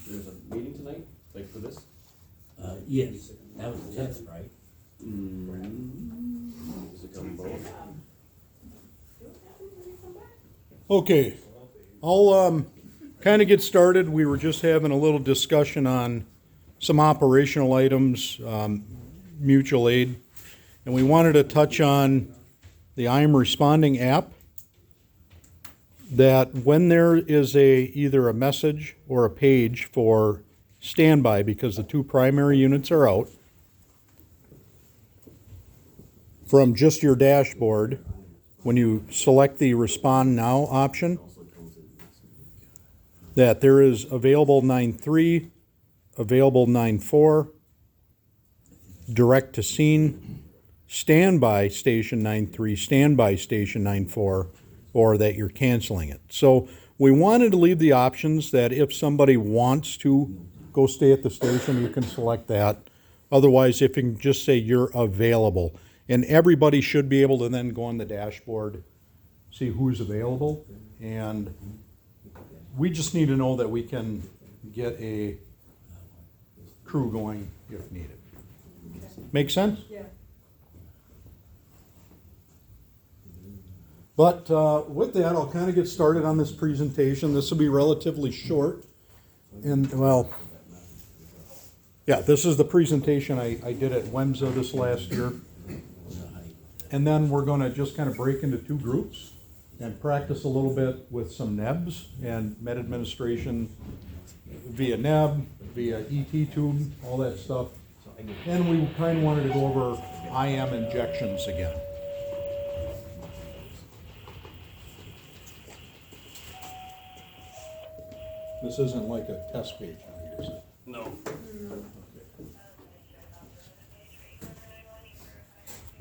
there's a meeting tonight, like for this? Yes, that was the 10th, right? Is it coming both? Okay, I'll kind of get started. We were just having a little discussion on some operational items, mutual aid, and we wanted to touch on the I Am Responding app, that when there is either a message or a page for standby, because the two primary units are out, from just your dashboard, when you select the Respond Now option, that there is available 9.3, available 9.4, direct to scene, standby station 9.3, standby station 9.4, or that you're canceling it. So we wanted to leave the options that if somebody wants to go stay at the station, you can select that. Otherwise, if you can just say you're available. And everybody should be able to then go on the dashboard, see who's available. And we just need to know that we can get a crew going if needed. Make sense? Yeah. But with that, I'll kind of get started on this presentation. This will be relatively short. And, well, yeah, this is the presentation I did at WEMSA this last year. And then we're going to just kind of break into two groups and practice a little bit with some NEBs and med administration via NEB, via ET tube, all that stuff. And we kind of wanted to go over IM injections again. This isn't like a test page, right, is it? No.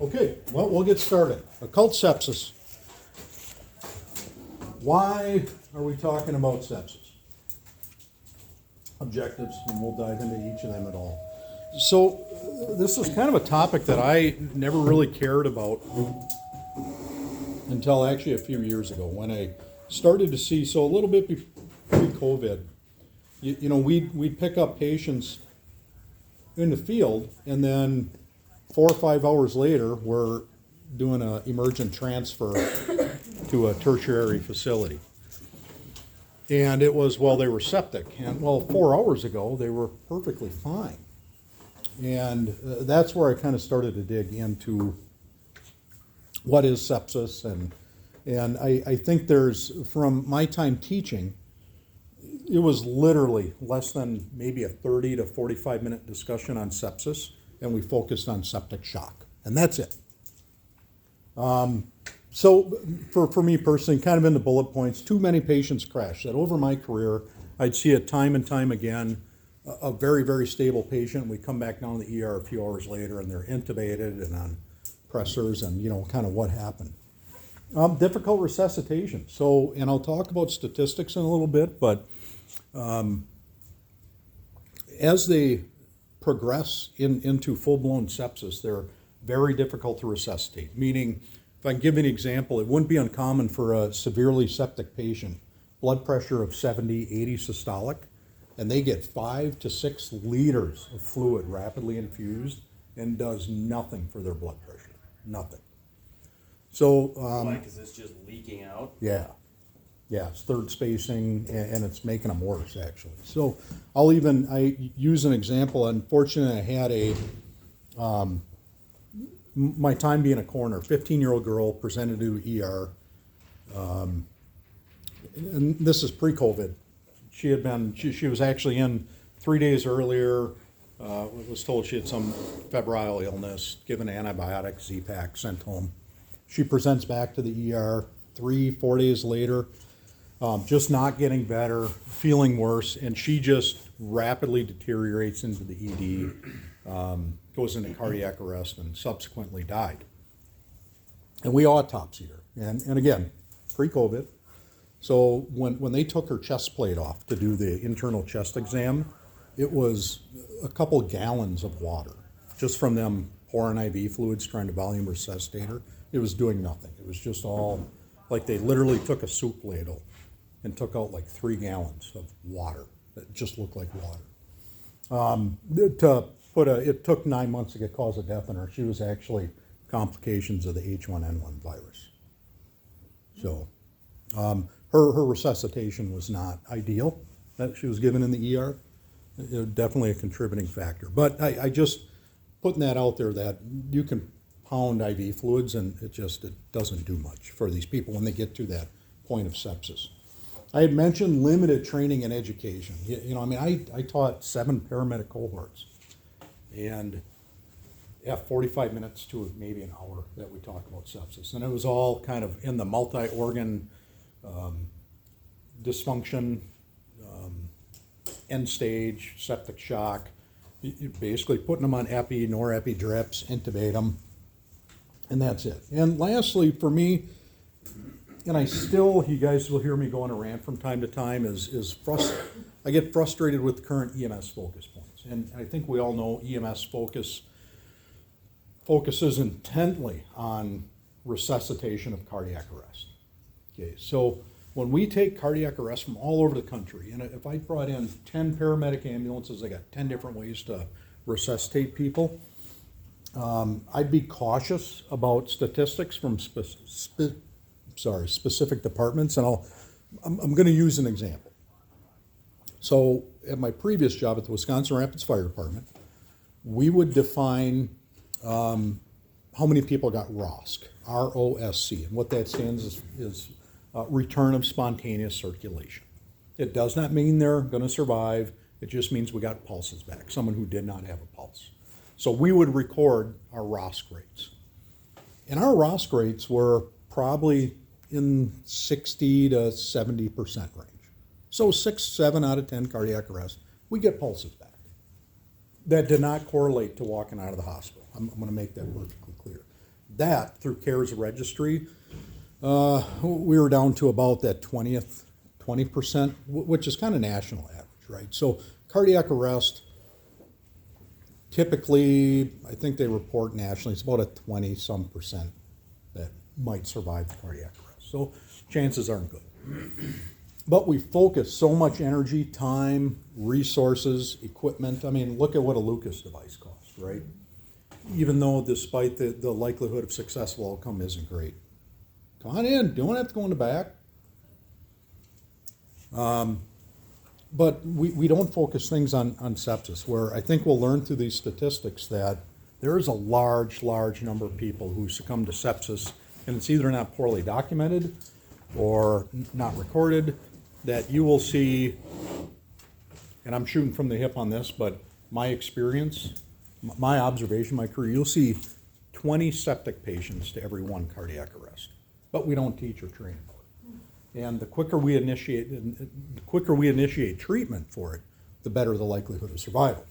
Okay, well, we'll get started. Occult sepsis. Why are we talking about sepsis? Objectives, and we'll dive into each of them at all. So, this is kind of a topic that I never really cared about until actually a few years ago when I started to see, so a little bit pre-COVID, you know, we'd pick up patients in the field, and then 4 or 5 hours later, we're doing an emergent transfer to a tertiary facility. And it was, well, they were septic. And, well, 4 hours ago, they were perfectly fine. And that's where I kind of started to dig into what is sepsis. And I think there's, from my time teaching, it was literally less than maybe a 30 to 45 minute discussion on sepsis, and we focused on septic shock, and that's it. So for me personally, kind of in the bullet points, too many patients crash. That over my career, I'd see it time and time again, a very, very stable patient. We come back down to the ER a few hours later, and they're intubated and on pressors, and you know, kind of what happened. Difficult resuscitation. So, and I'll talk about statistics in a little bit, but as they progress into full-blown sepsis, they're very difficult to resuscitate. Meaning, if I can give you an example, it wouldn't be uncommon for a severely septic patient, blood pressure of 70, 80 systolic, and they get 5 to 6 liters of fluid rapidly infused and does nothing for their blood pressure. Nothing. So, Why? Because it's just leaking out? yeah, it's third spacing, and it's making them worse, actually. So I use an example. Unfortunately, I had my time being a coroner, 15-year-old girl presented to ER, and this is pre-COVID. She was actually in 3 days earlier, was told she had some febrile illness, given antibiotics, Z-Pak, sent home. She presents back to the ER 3-4 days later, just not getting better, feeling worse, and she just rapidly deteriorates into the ED, goes into cardiac arrest, and subsequently died. And we autopsied her, and again, pre-COVID. So when they took her chest plate off to do the internal chest exam, it was a couple gallons of water, just from them pouring IV fluids, trying to volume resuscitate her. It was doing nothing. It was just all, like they literally took a soup ladle and took out like 3 gallons of water. that just looked like water. It took 9 months to get cause of death in her. She was actually complications of the H1N1 virus. So her resuscitation was not ideal that she was given in the ER. It was definitely a contributing factor. But I just putting that out there that you can pound IV fluids and it doesn't do much for these people when they get to that point of sepsis. I had mentioned limited training and education. I taught 7 paramedic cohorts, and 45 minutes to maybe an hour that we talked about sepsis. And it was all kind of in the multi-organ dysfunction, end stage, septic shock, basically putting them on epi, norepi drips, intubate them, and that's it. And lastly, for me, and you guys will hear me go on a rant from time to time, I get frustrated with the current EMS focus points. And I think we all know EMS focuses intently on resuscitation of cardiac arrest. Okay, so when we take cardiac arrest from all over the country, and if I brought in 10 paramedic ambulances, I got 10 different ways to resuscitate people, I'd be cautious about statistics from specific departments, and I'm going to use an example. So at my previous job at the Wisconsin Rapids Fire Department, we would define how many people got ROSC, R-O-S-C, and what that stands is return of spontaneous circulation. It does not mean they're going to survive. It just means we got pulses back, someone who did not have a pulse. So we would record our ROSC rates. And our ROSC rates were probably in 60 to 70% range. So 7 out of 10 cardiac arrests, we get pulses back. That did not correlate to walking out of the hospital. I'm going to make that perfectly clear. That, through CARES registry, we were down to about that 20%, which is kind of national average, right? So cardiac arrest, typically, I think they report nationally, it's about a 20-some% that might survive the cardiac arrest. So chances aren't good. But we focus so much energy, time, resources, equipment. I mean, look at what a Lucas device costs, right? Even though despite the likelihood of successful outcome isn't great. Come on in, don't have to go in the back. But we don't focus things on sepsis, where I think we'll learn through these statistics that there is a large number of people who succumb to sepsis, and it's either not poorly documented or not recorded, that you will see, and I'm shooting from the hip on this, but my experience, my observation, my career, you'll see 20 septic patients to every 1 cardiac arrest. But we don't teach or train about it. And the quicker we initiate treatment for it, the better the likelihood of survival.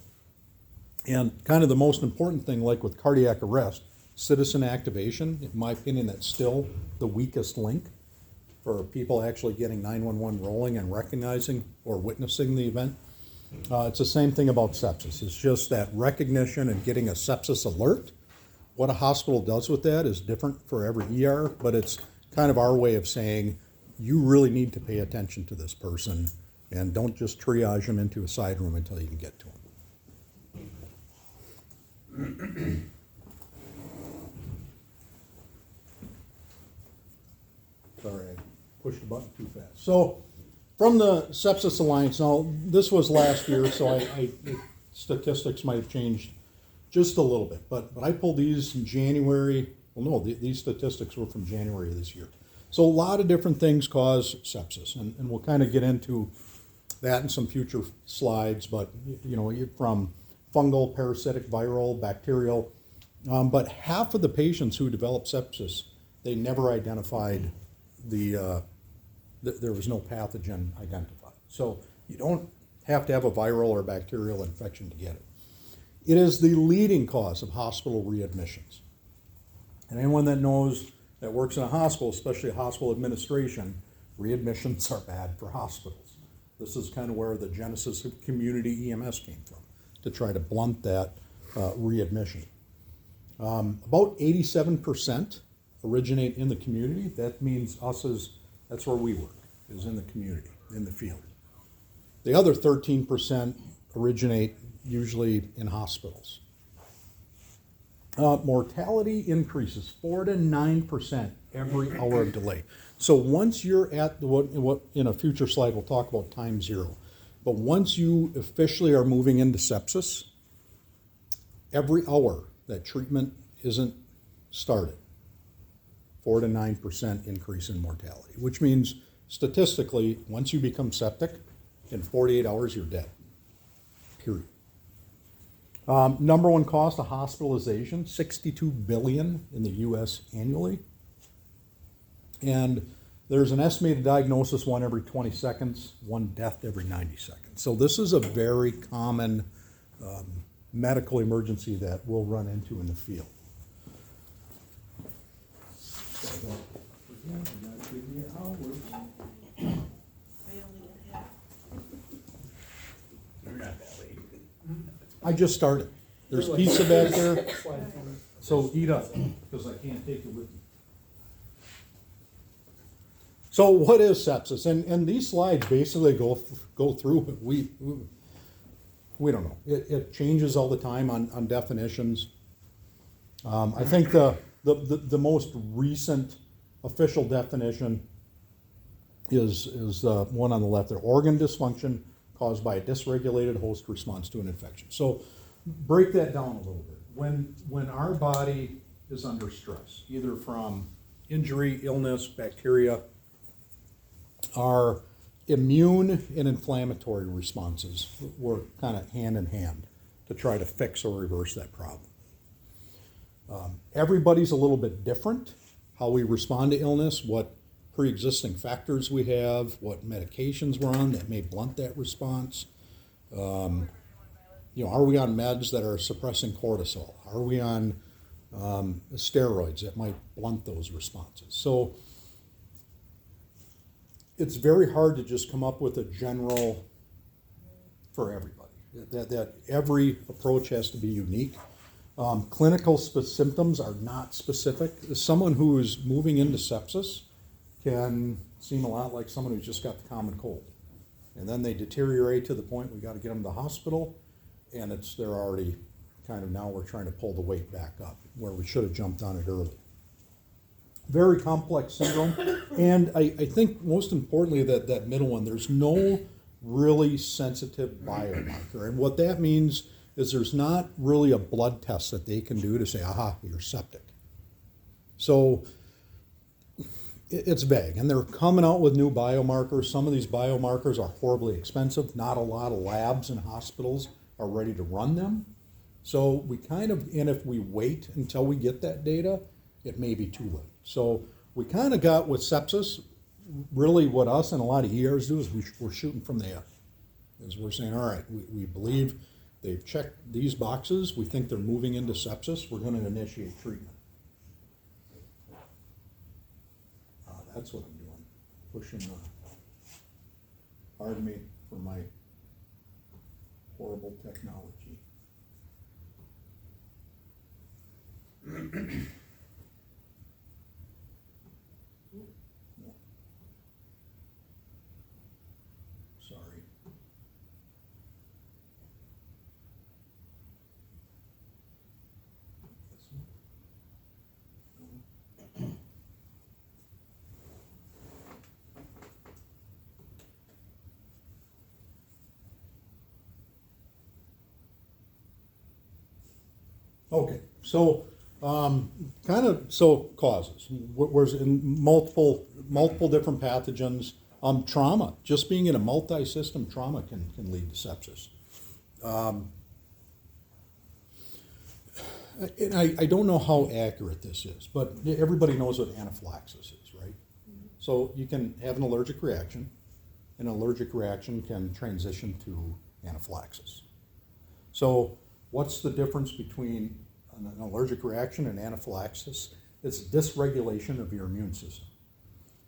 And kind of the most important thing, like with cardiac arrest, citizen activation, in my opinion, that's still the weakest link for people actually getting 911 rolling and recognizing or witnessing the event. It's the same thing about sepsis. It's just that recognition and getting a sepsis alert. What a hospital does with that is different for every ER, but it's kind of our way of saying, you really need to pay attention to this person and don't just triage them into a side room until you can get to them. Sorry, I pushed the button too fast. So, from the Sepsis Alliance, now this was last year, so statistics might have changed just a little bit, but I pulled these in January. Well, no, these statistics were from January of this year. So a lot of different things cause sepsis, and we'll kind of get into that in some future slides, but from fungal, parasitic, viral, bacterial, but half of the patients who develop sepsis, they never identified there was no pathogen identified. So you don't have to have a viral or bacterial infection to get it. It is the leading cause of hospital readmissions. And anyone that knows that works in a hospital, especially a hospital administration, readmissions are bad for hospitals. This is kind of where the genesis of community EMS came from, to try to blunt that readmission. About 87% originate in the community. That means that's where we work, is in the community, in the field. The other 13% originate usually in hospitals. Mortality increases 4 to 9% every hour of delay. So once you're at what in a future slide we'll talk about time zero, but once you officially are moving into sepsis, every hour that treatment isn't started, 4 to 9% increase in mortality, which means statistically, once you become septic, in 48 hours you're dead. Period. Number one cost of hospitalization, $62 billion in the U.S. annually. And there's an estimated diagnosis, one every 20 seconds, one death every 90 seconds. So this is a very common medical emergency that we'll run into in the field. I just started. There's pizza back there, so eat up, because I can't take it with me. So what is sepsis? And these slides basically go through it. We don't know. It changes all the time on definitions. I think the most recent official definition is the one on the left there: organ dysfunction caused by a dysregulated host response to an infection. So break that down a little bit. When our body is under stress, either from injury, illness, bacteria, our immune and inflammatory responses work kind of hand in hand to try to fix or reverse that problem. Everybody's a little bit different, how we respond to illness, what pre-existing factors we have, what medications we're on that may blunt that response. Are we on meds that are suppressing cortisol? Are we on steroids that might blunt those responses? So it's very hard to just come up with a general for everybody. That every approach has to be unique. Clinical symptoms are not specific. Someone who is moving into sepsis can seem a lot like someone who's just got the common cold. And then they deteriorate to the point we got to get them to the hospital, and they're already kind of, now we're trying to pull the weight back up where we should have jumped on it early. Very complex syndrome. And I think most importantly that middle one, there's no really sensitive biomarker. And what that means is there's not really a blood test that they can do to say, aha, you're septic. So it's vague. And they're coming out with new biomarkers. Some of these biomarkers are horribly expensive. Not a lot of labs and hospitals are ready to run them. So and if we wait until we get that data, it may be too late. So we kind of got with sepsis, really what us and a lot of ERs do is we're shooting from the hip. Is we're saying, all right, we believe they've checked these boxes. We think they're moving into sepsis. We're going to initiate treatment. That's what I'm doing. Pushing pardon me for my horrible technology. No. Sorry. This one? No. Okay, so causes. Where's in multiple different pathogens. Trauma, just being in a multi-system trauma can lead to sepsis. And I don't know how accurate this is, but everybody knows what anaphylaxis is, right? So you can have an allergic reaction. An allergic reaction can transition to anaphylaxis. So what's the difference between an allergic reaction and anaphylaxis? It's dysregulation of your immune system.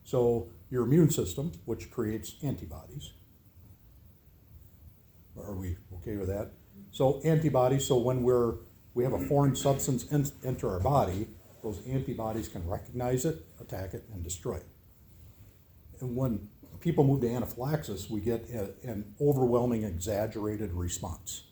So your immune system, which creates antibodies. Are we okay with that? So antibodies, so when we have a foreign substance enter our body, those antibodies can recognize it, attack it, and destroy it. And when people move to anaphylaxis, we get an overwhelming, exaggerated response.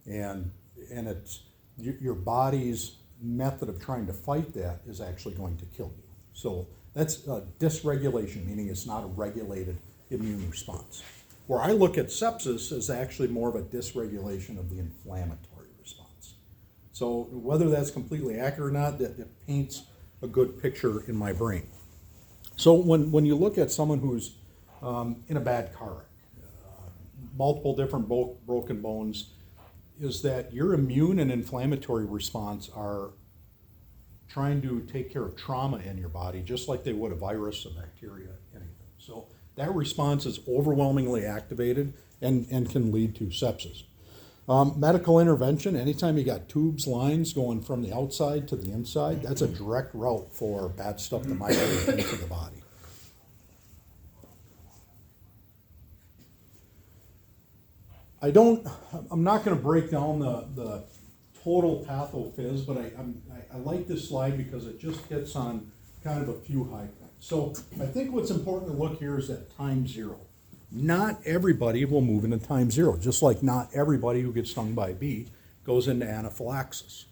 And it's, your body's method of trying to fight that is actually going to kill you. So that's dysregulation, meaning it's not a regulated immune response. Where I look at sepsis as actually more of a dysregulation of the inflammatory response. So whether that's completely accurate or not, that paints a good picture in my brain. So when you look at someone who's in a bad car wreck, multiple different broken bones, is that your immune and inflammatory response are trying to take care of trauma in your body, just like they would a virus, a bacteria, anything. So that response is overwhelmingly activated and can lead to sepsis. Medical intervention, anytime you got tubes, lines going from the outside to the inside, that's a direct route for bad stuff to migrate into the body. I'm not going to break down the total pathophys, but I like this slide because it just hits on kind of a few high points. So I think what's important to look here is at time zero. Not everybody will move into time zero, just like not everybody who gets stung by a bee goes into anaphylaxis.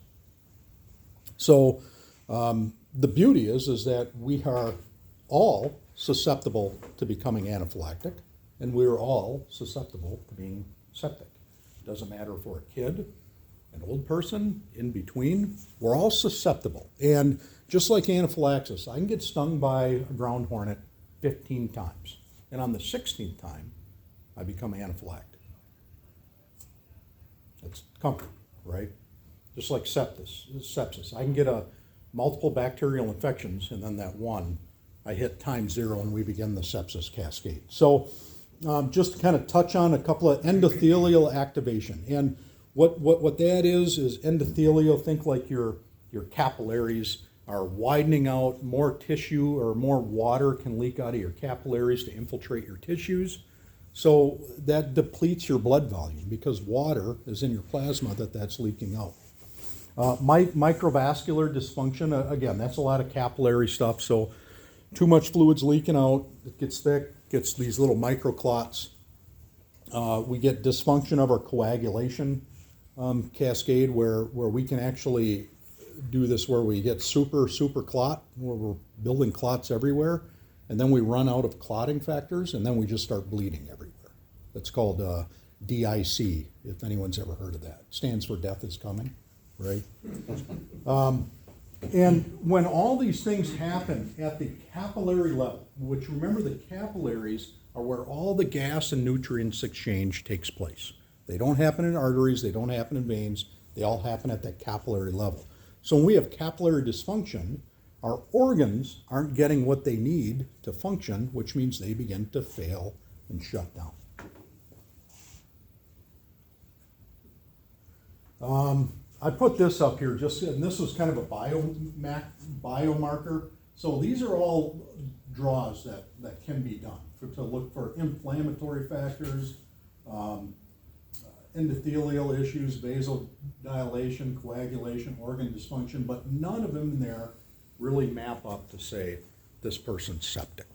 So the beauty is that we are all susceptible to becoming anaphylactic, and we are all susceptible to being septic. Doesn't matter if we're a kid, an old person, in between, we're all susceptible. And just like anaphylaxis, I can get stung by a ground hornet 15 times. And on the 16th time, I become anaphylactic. That's comfort, right? Just like sepsis. I can get multiple bacterial infections, and then that one, I hit time zero and we begin the sepsis cascade. So just to kind of touch on a couple of endothelial activation. And what that is endothelial, think like your capillaries are widening out, more tissue or more water can leak out of your capillaries to infiltrate your tissues. So that depletes your blood volume because water is in your plasma that's leaking out. Microvascular dysfunction, again, that's a lot of capillary stuff. So too much fluid's leaking out, it gets thick, gets these little microclots. We get dysfunction of our coagulation cascade where we can actually do this where we get super clot, where we're building clots everywhere, and then we run out of clotting factors, and then we just start bleeding everywhere. That's called DIC, if anyone's ever heard of that. It stands for death is coming, right? And when all these things happen at the capillary level, which remember the capillaries are where all the gas and nutrients exchange takes place. They don't happen in arteries, they don't happen in veins, they all happen at that capillary level. So when we have capillary dysfunction, our organs aren't getting what they need to function, which means they begin to fail and shut down. I put this up here and this was kind of a biomarker. So these are all draws that can be done to look for inflammatory factors, endothelial issues, vasodilation, coagulation, organ dysfunction, but none of them in there really map up to say this person's septic.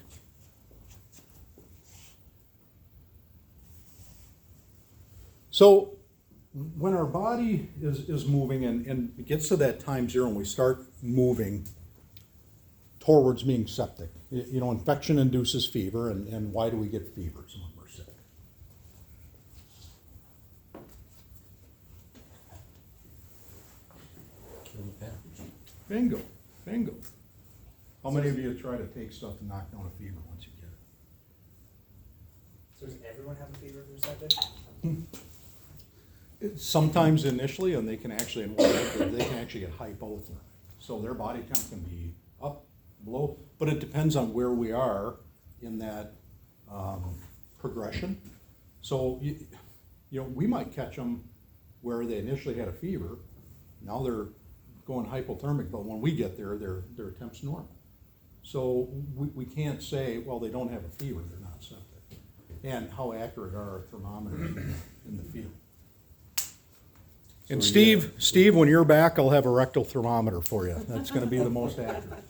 So when our body is moving and it gets to that time zero and we start moving towards being septic, infection induces fever, and why do we get fevers when we're sick? Bingo. How many of you try to take stuff to knock down a fever once you get it? So does everyone have a fever if they're septic? Sometimes initially, and they can actually get hypothermic. So their body temp can be up, below, but it depends on where we are in that progression. So we might catch them where they initially had a fever. Now they're going hypothermic, but when we get there, their temp's normal. So we can't say, well, they don't have a fever, they're not septic. And how accurate are our thermometers in the field? And Steve, when you're back, I'll have a rectal thermometer for you. That's going to be the most accurate.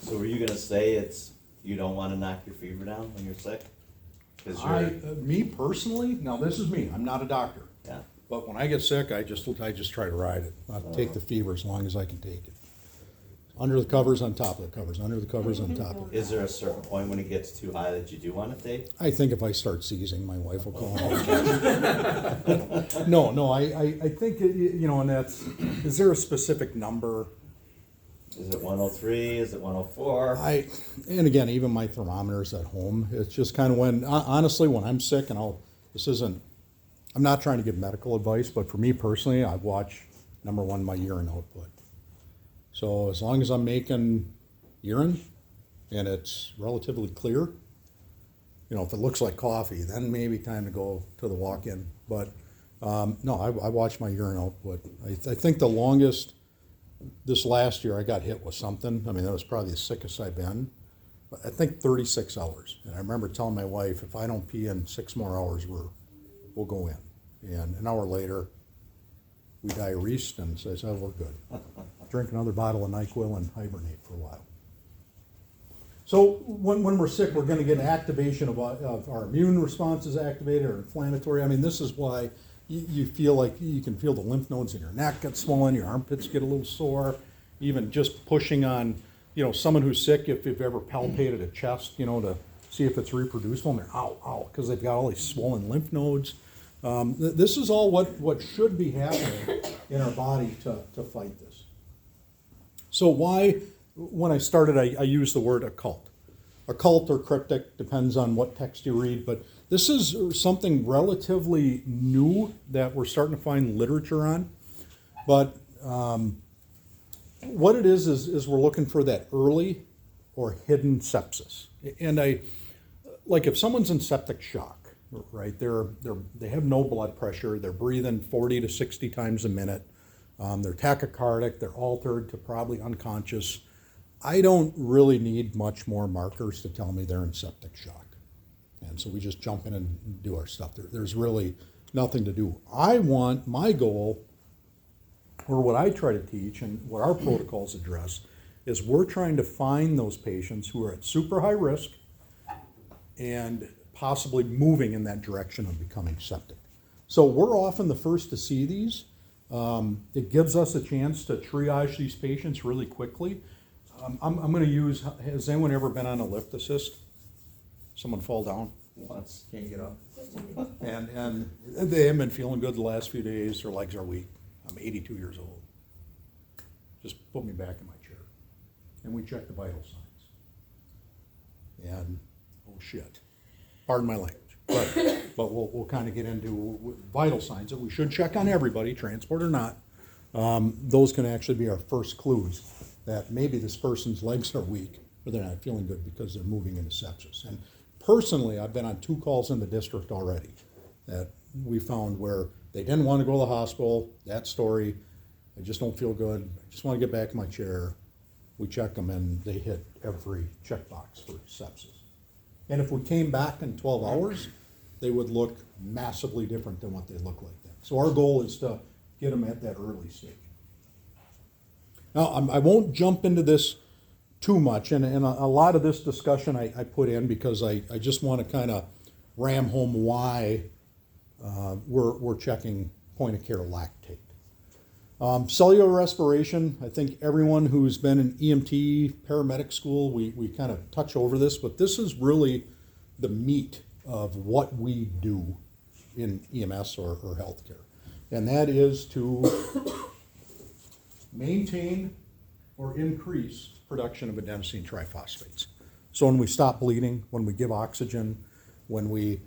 So were you gonna say it's You don't wanna knock your fever down when you're sick? 'Cause Me personally, now this is me, I'm not a doctor, yeah, but when I get sick, I just try to ride it. I'll take the fever as long as I can take it. Under the covers, on top of the covers, under the covers, on top of it. is there a certain point when it gets too high that you do wanna take? I think if I start seizing, my wife will call me. No, I think, and that's, is there a specific number? Is it 103, is it 104? And again, even my thermometer's at home. It's just kind of honestly, when I'm sick, and I'm not trying to give medical advice, but for me personally, I watch, number one, my urine output. So as long as I'm making urine and it's relatively clear, if it looks like coffee, then maybe time to go to the walk-in. But no, I watch my urine output. I think the longest this last year I got hit with something. I mean, that was probably the sickest I've been. But I think 36 hours. And I remember telling my wife, if I don't pee in 6 more hours, we'll go in. And an hour later, we diuresed and says, oh, we're good. Drink another bottle of NyQuil and hibernate for a while. So when we're sick, we're going to get an activation of our immune responses activated or inflammatory. I mean, this is why you feel like you can feel the lymph nodes in your neck get swollen, your armpits get a little sore, even just pushing on, someone who's sick, if you've ever palpated a chest, to see if it's reproducible, and they're ow, because they've got all these swollen lymph nodes. This is all what should be happening in our body to fight this. So why, when I started, I used the word occult. Occult or cryptic, depends on what text you read, but this is something relatively new that we're starting to find literature on. But what it is we're looking for that early or hidden sepsis. And if someone's in septic shock, right, they have no blood pressure, they're breathing 40 to 60 times a minute, they're tachycardic, they're altered to probably unconscious. I don't really need much more markers to tell me they're in septic shock. And so we just jump in and do our stuff. There's really nothing to do. My goal, or what I try to teach and what our protocols address, is we're trying to find those patients who are at super high risk and possibly moving in that direction of becoming septic. So we're often the first to see these. It gives us a chance to triage these patients really quickly. I'm going to use, has anyone ever been on a lift assist? Someone fall down once, can't get up. And they haven't been feeling good the last few days, their legs are weak. I'm 82 years old. Just put me back in my chair. And we check the vital signs. And, oh shit, pardon my language. But we'll kind of get into vital signs that we should check on everybody, transport or not. Those can actually be our first clues that maybe this person's legs are weak or they're not feeling good because they're moving into sepsis. And personally, I've been on 2 calls in the district already that we found where they didn't want to go to the hospital, that story, I just don't feel good, I just want to get back in my chair. We check them and they hit every checkbox for sepsis. And if we came back in 12 hours, they would look massively different than what they look like then. So our goal is to get them at that early stage. Now, I won't jump into this too much, and a lot of this discussion I put in because I just want to kind of ram home why we're checking point-of-care lactate. Cellular respiration, I think everyone who's been in EMT, paramedic school, we kind of touch over this, but this is really the meat of what we do in EMS or healthcare. And that is to maintain or increase production of adenosine triphosphates. So when we stop bleeding, when we give oxygen, when we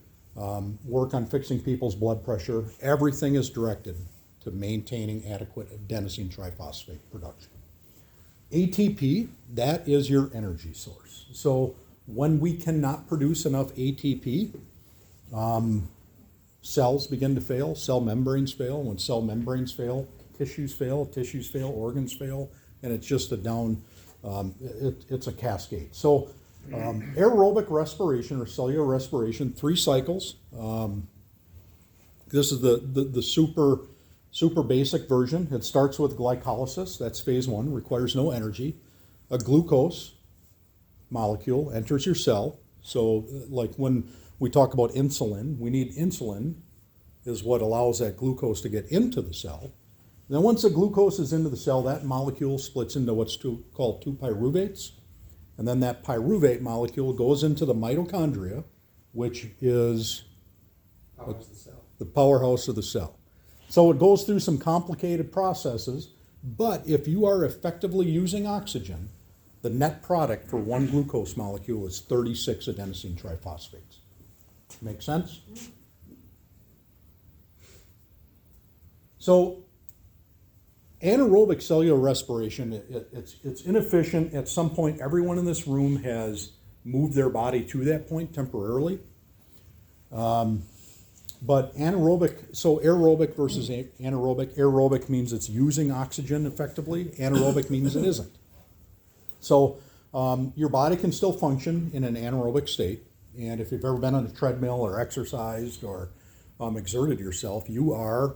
work on fixing people's blood pressure, everything is directed to maintaining adequate adenosine triphosphate production. ATP, that is your energy source. So when we cannot produce enough ATP, cells begin to fail, cell membranes fail. When cell membranes fail, tissues fail, organs fail, and it's just it's a cascade. So aerobic respiration or cellular respiration, 3 cycles. This is the super basic version. It starts with glycolysis, that's phase 1, requires no energy. A glucose, molecule enters your cell. So like when we talk about insulin, we need insulin is what allows that glucose to get into the cell. Then once the glucose is into the cell, that molecule splits into what's called two pyruvates. And then that pyruvate molecule goes into the mitochondria, which is Powers the cell. the powerhouse of the cell. So it goes through some complicated processes, but if you are effectively using oxygen, the net product for one glucose molecule is 36 adenosine triphosphates. Make sense? So anaerobic cellular respiration, it's inefficient. At some point, everyone in this room has moved their body to that point temporarily. But anaerobic, so aerobic versus anaerobic. Aerobic means it's using oxygen effectively. Anaerobic means it isn't. So your body can still function in an anaerobic state. And if you've ever been on a treadmill or exercised or exerted yourself, you are,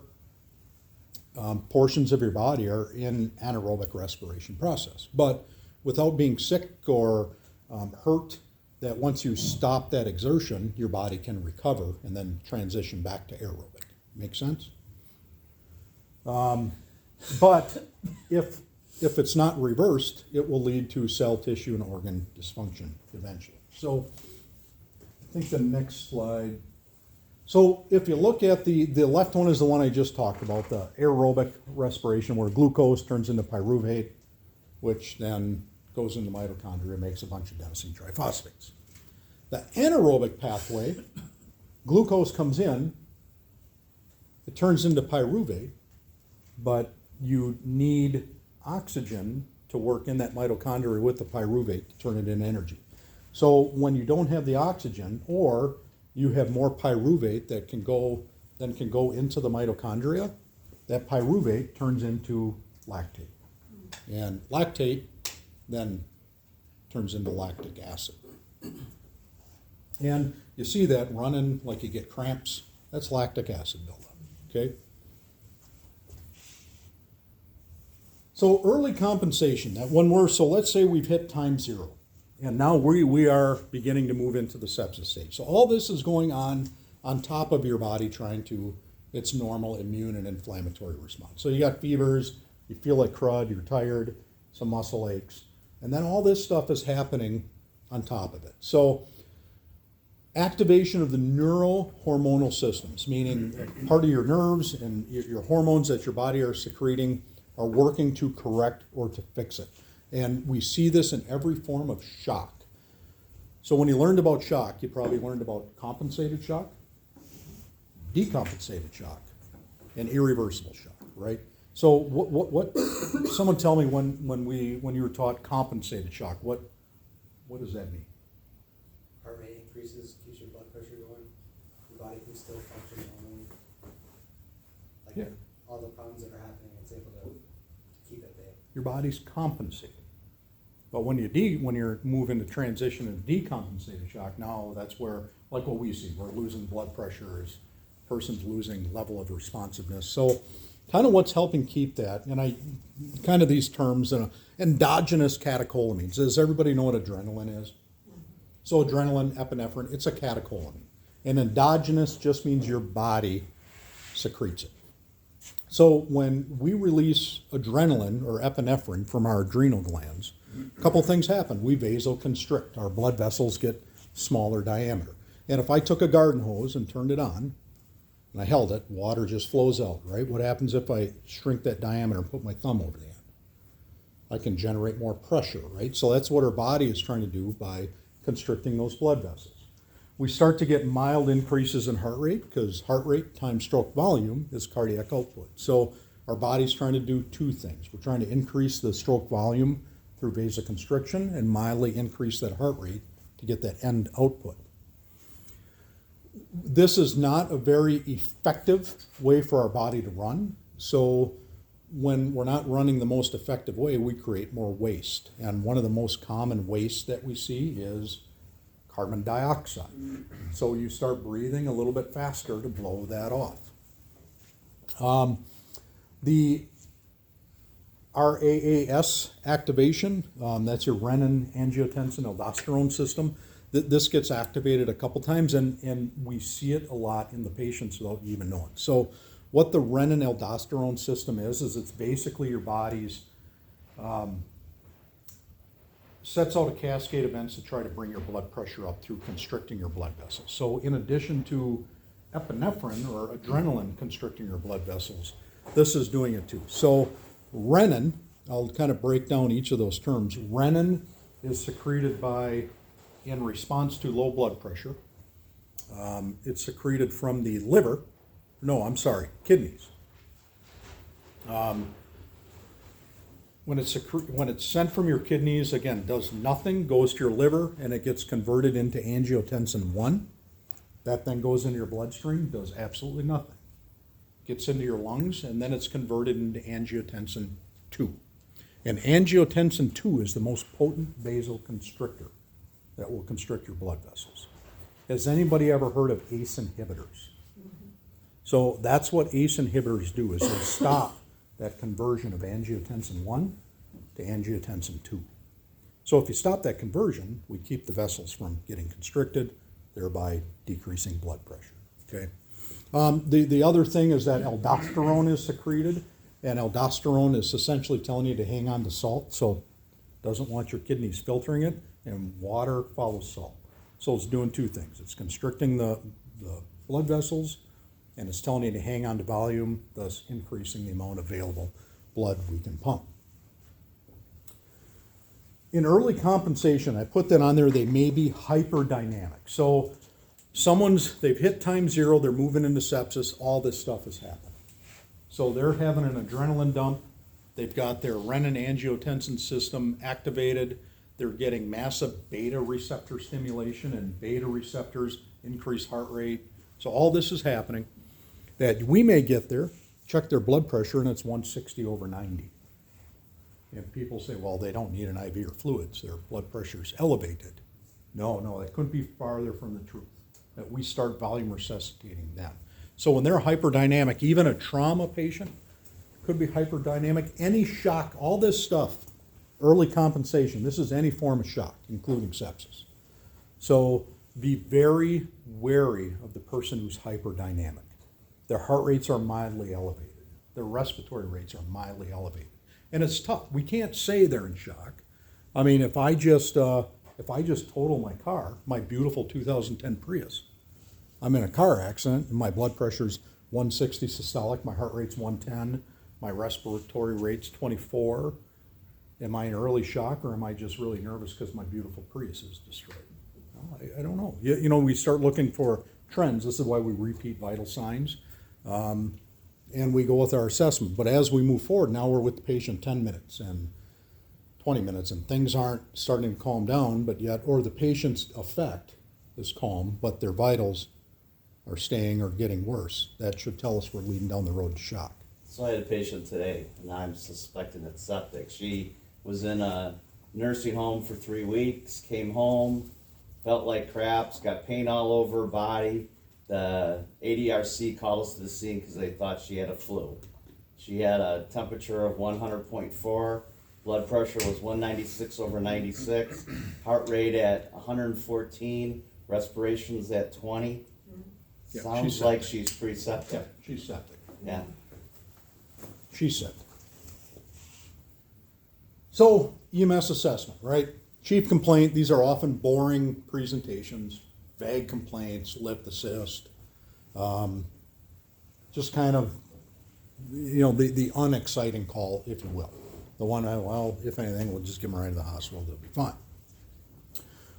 portions of your body are in anaerobic respiration process. But without being sick or hurt, that once you stop that exertion, your body can recover and then transition back to aerobic. Make sense? But if it's not reversed, it will lead to cell tissue and organ dysfunction eventually. So I think the next slide. So if you look at the left one is the one I just talked about, the aerobic respiration where glucose turns into pyruvate, which then goes into mitochondria, makes a bunch of adenosine triphosphates. The anaerobic pathway, glucose comes in, it turns into pyruvate, but you need oxygen to work in that mitochondria with the pyruvate to turn it into energy. So when you don't have the oxygen, or you have more pyruvate that can go into the mitochondria, that pyruvate turns into lactate. And lactate then turns into lactic acid. And you see that running like you get cramps. That's lactic acid buildup, okay? So early compensation, that when so let's say we've hit time zero, and now we are beginning to move into the sepsis stage. So all this is going on top of your body trying to, its normal immune and inflammatory response. So you got fevers, you feel like crud, you're tired, some muscle aches, and then all this stuff is happening on top of it. So activation of the neurohormonal systems, meaning part of your nerves and your hormones that your body are secreting are working to correct or to fix it. And we see this in every form of shock. So when you learned about shock, you probably learned about compensated shock, decompensated shock, and irreversible shock, right? So what someone tell me when you were taught compensated shock, what does that mean? Heart rate increases, keeps your blood pressure going, your body can still function normally. Like Yeah. all the problems that are happening, it's able to keep at bay. Your body's compensating. But when you're moving to transition and decompensated shock, now that's where, like what we see, we're losing blood pressure, person's losing level of responsiveness. So kind of what's helping keep that, and kind of these terms, endogenous catecholamines. Does everybody know what adrenaline is? So adrenaline, epinephrine, it's a catecholamine. And endogenous just means your body secretes it. So when we release adrenaline or epinephrine from our adrenal glands, a couple things happen. We vasoconstrict. Our blood vessels get smaller diameter. And if I took a garden hose and turned it on, and I held it, water just flows out, right? What happens if I shrink that diameter and put my thumb over the end? I can generate more pressure, right? So that's what our body is trying to do by constricting those blood vessels. We start to get mild increases in heart rate because heart rate times stroke volume is cardiac output. So our body's trying to do two things. We're trying to increase the stroke volume through vasoconstriction and mildly increase that heart rate to get that end output. This is not a very effective way for our body to run. So when we're not running the most effective way, we create more waste. And one of the most common wastes that we see is carbon dioxide. So you start breathing a little bit faster to blow that off. RAAS activation, that's your renin-angiotensin-aldosterone system. This gets activated a couple times, and we see it a lot in the patients without even knowing. So what the renin-aldosterone system is it's basically your body's sets out a cascade of events to try to bring your blood pressure up through constricting your blood vessels. So in addition to epinephrine or adrenaline constricting your blood vessels, this is doing it too. So renin, I'll kind of break down each of those terms. Renin is secreted in response to low blood pressure. It's secreted from the liver. No, I'm sorry, kidneys. When it's sent from your kidneys, again, does nothing, goes to your liver, and it gets converted into angiotensin 1. That then goes into your bloodstream, does absolutely nothing. Gets into your lungs, and then it's converted into angiotensin 2. And angiotensin 2 is the most potent vasoconstrictor that will constrict your blood vessels. Has anybody ever heard of ACE inhibitors? So that's what ACE inhibitors do, is they stop that conversion of angiotensin 1 to angiotensin 2. So if you stop that conversion, we keep the vessels from getting constricted, thereby decreasing blood pressure. Okay. The other thing is that aldosterone is secreted, and aldosterone is essentially telling you to hang on to salt, so it doesn't want your kidneys filtering it, and water follows salt. So it's doing two things. It's constricting the blood vessels, and it's telling you to hang on to volume, thus increasing the amount of available blood we can pump. In early compensation, I put that on there, they may be hyperdynamic. So they've hit time zero, they're moving into sepsis, all this stuff is happening. So they're having an adrenaline dump, they've got their renin-angiotensin system activated, they're getting massive beta receptor stimulation, and beta receptors increase heart rate. So all this is happening. That we may get there, check their blood pressure, and it's 160/90. And people say, well, they don't need an IV or fluids, their blood pressure is elevated. No, that couldn't be farther from the truth, that we start volume resuscitating them. So when they're hyperdynamic, even a trauma patient could be hyperdynamic. Any shock, all this stuff, early compensation, this is any form of shock, including sepsis. So be very wary of the person who's hyperdynamic. Their heart rates are mildly elevated. Their respiratory rates are mildly elevated. And it's tough. We can't say they're in shock. I mean, if I just total my car, my beautiful 2010 Prius, I'm in a car accident and my blood pressure's 160 systolic, my heart rate's 110, my respiratory rate's 24. Am I in early shock, or am I just really nervous because my beautiful Prius is destroyed? Well, I don't know. You know, we start looking for trends. This is why we repeat vital signs. And we go with our assessment. But as we move forward, now we're with the patient 10 minutes and 20 minutes, and things aren't starting to calm down, but yet, or the patient's effect is calm, but their vitals are staying or getting worse. That should tell us we're leading down the road to shock. So I had a patient today, and I'm suspecting it's septic. She was in a nursing home for 3 weeks, came home, felt like craps, got pain all over her body. The ADRC called us to the scene because they thought she had a flu. She had a temperature of 100.4, blood pressure was 196/96, heart rate at 114, respirations at 20. Yeah, Sounds she's like septic. she's pretty septic. Yeah, she's septic. Yeah. She's septic. So, EMS assessment, right? Chief complaint, these are often boring presentations, vague complaints, lip assist, just kind of, the unexciting call, if you will. The one, well, if anything, we'll just give them right to the hospital, they'll be fine.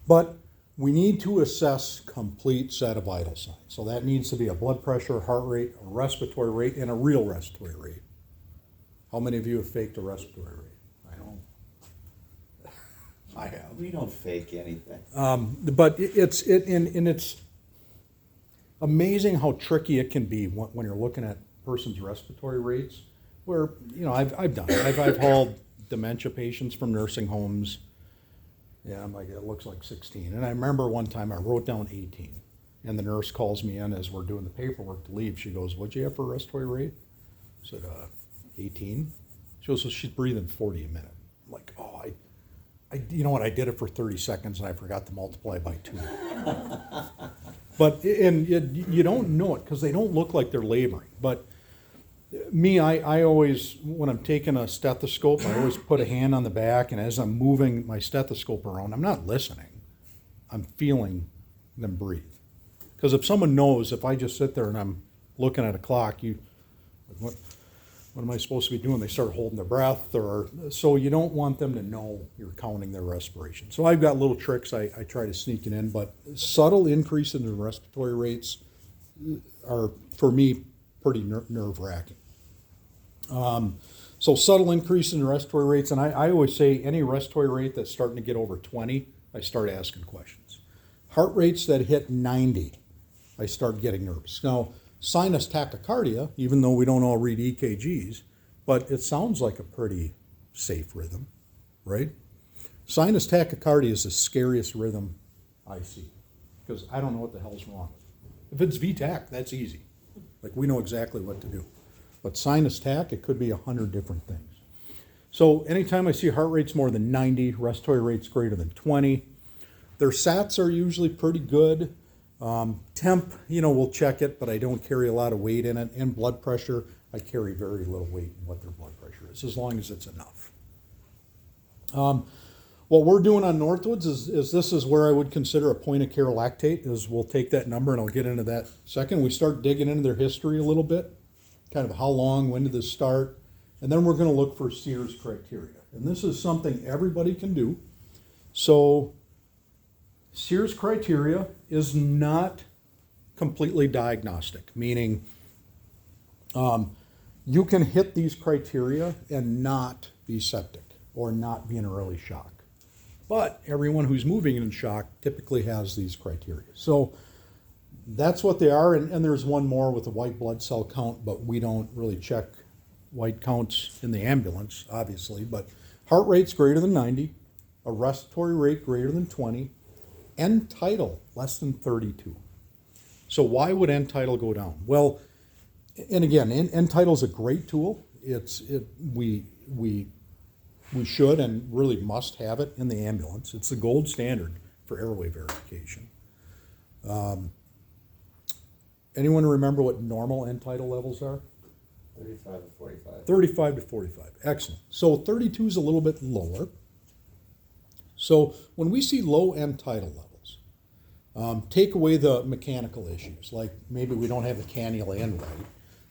But we need to assess complete set of vital signs. So that needs to be a blood pressure, heart rate, a respiratory rate, and a real respiratory rate. How many of you have faked a respiratory rate? I don't. I have. We don't fake anything. But it's amazing how tricky it can be when you're looking at person's respiratory rates. Where I've done it. I've hauled dementia patients from nursing homes. Yeah, I'm like, it looks like 16. And I remember one time I wrote down 18, and the nurse calls me in as we're doing the paperwork to leave. She goes, "What'd you have for a respiratory rate?" I said, 18. She goes, so she's breathing 40 a minute. I'm like, oh, you know what, I did it for 30 seconds and I forgot to multiply by 2. But, and you don't know it because they don't look like they're laboring. But me, I always, when I'm taking a stethoscope, I always put a hand on the back, and as I'm moving my stethoscope around, I'm not listening. I'm feeling them breathe. Because if someone knows, if I just sit there and I'm looking at a clock, what am I supposed to be doing? They start holding their breath, or so you don't want them to know you're counting their respiration. So I've got little tricks I try to sneak it in, but subtle increases in respiratory rates are, for me, pretty nerve-wracking. So subtle increase in respiratory rates, and I always say any respiratory rate that's starting to get over 20, I start asking questions. Heart rates that hit 90, I start getting nervous. Now, sinus tachycardia, even though we don't all read EKGs, but it sounds like a pretty safe rhythm, right? Sinus tachycardia is the scariest rhythm I see, because I don't know what the hell's wrong. If it's VTach, that's easy. Like, we know exactly what to do. But sinus tach, it could be 100 different things. So anytime I see heart rates more than 90, respiratory rates greater than 20, their SATs are usually pretty good. Temp, we'll check it, but I don't carry a lot of weight in it. And blood pressure, I carry very little weight in what their blood pressure is, as long as it's enough. What we're doing on Northwoods is this is where I would consider a point of care lactate, is we'll take that number, and I'll get into that second. We start digging into their history a little bit, kind of how long, when did this start, and then we're going to look for Sears criteria. And this is something everybody can do. So Sears criteria is not completely diagnostic, meaning you can hit these criteria and not be septic or not be in early shock. But everyone who's moving in shock typically has these criteria. So that's what they are, and there's one more with a white blood cell count, but we don't really check white counts in the ambulance, obviously. But heart rate's greater than 90, a respiratory rate greater than 20, end tidal less than 32. So why would end tidal go down? Well, and again, end tidal is a great tool. We should and really must have it in the ambulance. It's the gold standard for airway verification. Anyone remember what normal end tidal levels are? 35 to 45. 35 to 45. Excellent. So 32 is a little bit lower. So when we see low end tidal levels, take away the mechanical issues, like maybe we don't have the cannula in right.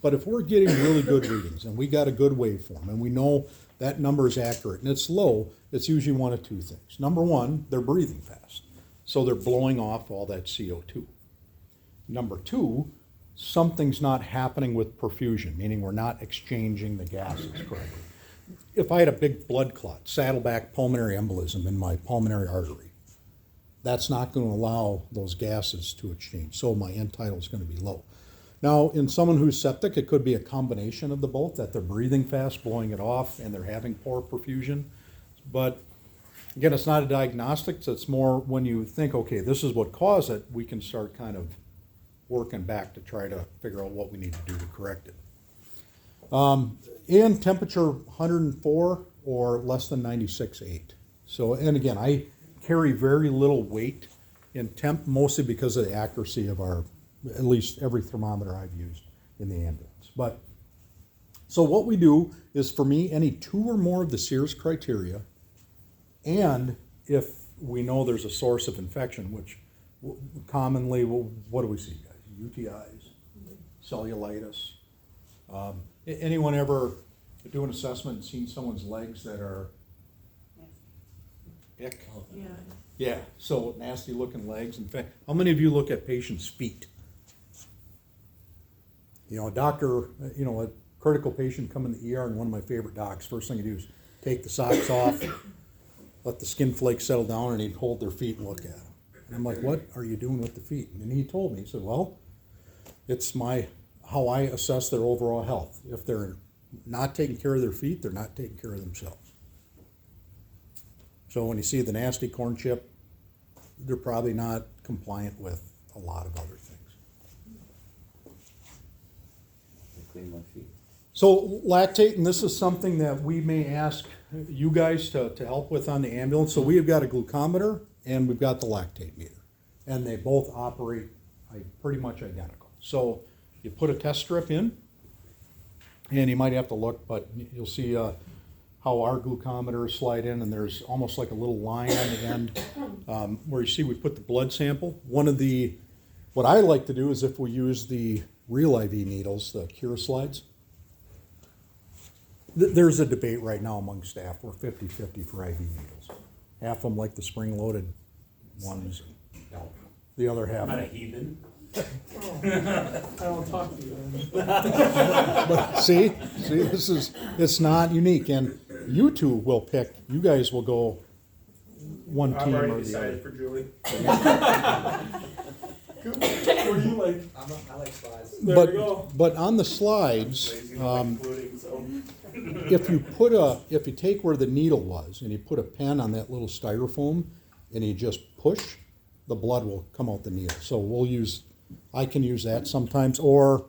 But if we're getting really good readings and we got a good waveform and we know that number is accurate and it's low, it's usually one of two things. Number one, they're breathing fast. So they're blowing off all that CO2. Number two, something's not happening with perfusion, meaning we're not exchanging the gases correctly. If I had a big blood clot, saddleback pulmonary embolism in my pulmonary artery, that's not going to allow those gases to exchange. So my end tidal is going to be low. Now, in someone who's septic, it could be a combination of the both, that they're breathing fast, blowing it off, and they're having poor perfusion. But again, it's not a diagnostic, so it's more when you think, okay, this is what caused it, we can start kind of working back to try to figure out what we need to do to correct it. And temperature 104 or less than 96.8. So, and again, I carry very little weight in temp, mostly because of the accuracy of our, at least every thermometer I've used in the ambulance. But, so what we do is, for me, any 2 or more of the Sears criteria, and if we know there's a source of infection, which commonly, what do we see, guys? UTIs, cellulitis. Anyone ever do an assessment and seen someone's legs that are ick? Yeah. Yeah, so nasty looking legs. In fact, how many of you look at patients' feet? A doctor, a critical patient come in the ER, and one of my favorite docs, first thing you do is take the socks off, let the skin flakes settle down, and he'd hold their feet and look at them. And I'm like, what are you doing with the feet? And he told me, he said, well, it's how I assess their overall health. If they're not taking care of their feet, they're not taking care of themselves. So when you see the nasty corn chip, they're probably not compliant with a lot of other things. I clean my feet. So lactate, and this is something that we may ask you guys to help with on the ambulance. So we have got a glucometer and we've got the lactate meter. And they both operate pretty much identical. So you put a test strip in, and you might have to look, but you'll see how our glucometers slide in, and there's almost like a little line on the end where you see we put the blood sample. What I like to do is if we use the real IV needles, the Cure slides, there's a debate right now among staff. We're 50-50 for IV needles. Half of them like the spring-loaded ones. The other half. Not a heathen. I don't talk to you. But see, it's not unique, and you two will pick. You guys will go one I've team already or the decided other. for Julie. What do you like? I like slides. There But we go. but on the slides, Lazy, not including, so. if you take where the needle was and you put a pen on that little styrofoam and you just push, the blood will come out the needle. So I can use that sometimes, or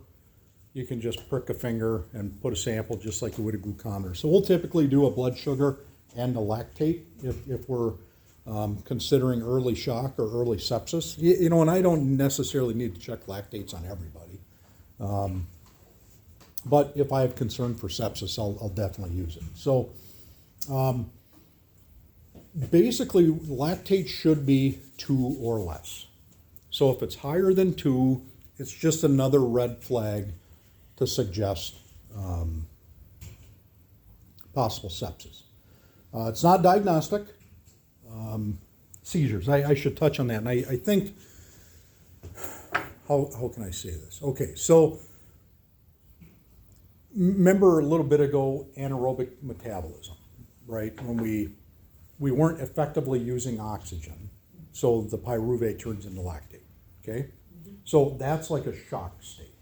you can just prick a finger and put a sample just like you would a glucometer. So we'll typically do a blood sugar and a lactate if we're considering early shock or early sepsis. You know, and I don't necessarily need to check lactates on everybody. But if I have concern for sepsis, I'll definitely use it. So basically, lactate should be 2 or less. So if it's higher than 2, it's just another red flag to suggest possible sepsis. It's not diagnostic. Seizures, I should touch on that. And I think, how can I say this? Okay, so remember a little bit ago, anaerobic metabolism, right? When we weren't effectively using oxygen, so the pyruvate turns into lactate, okay? So that's like a shock state.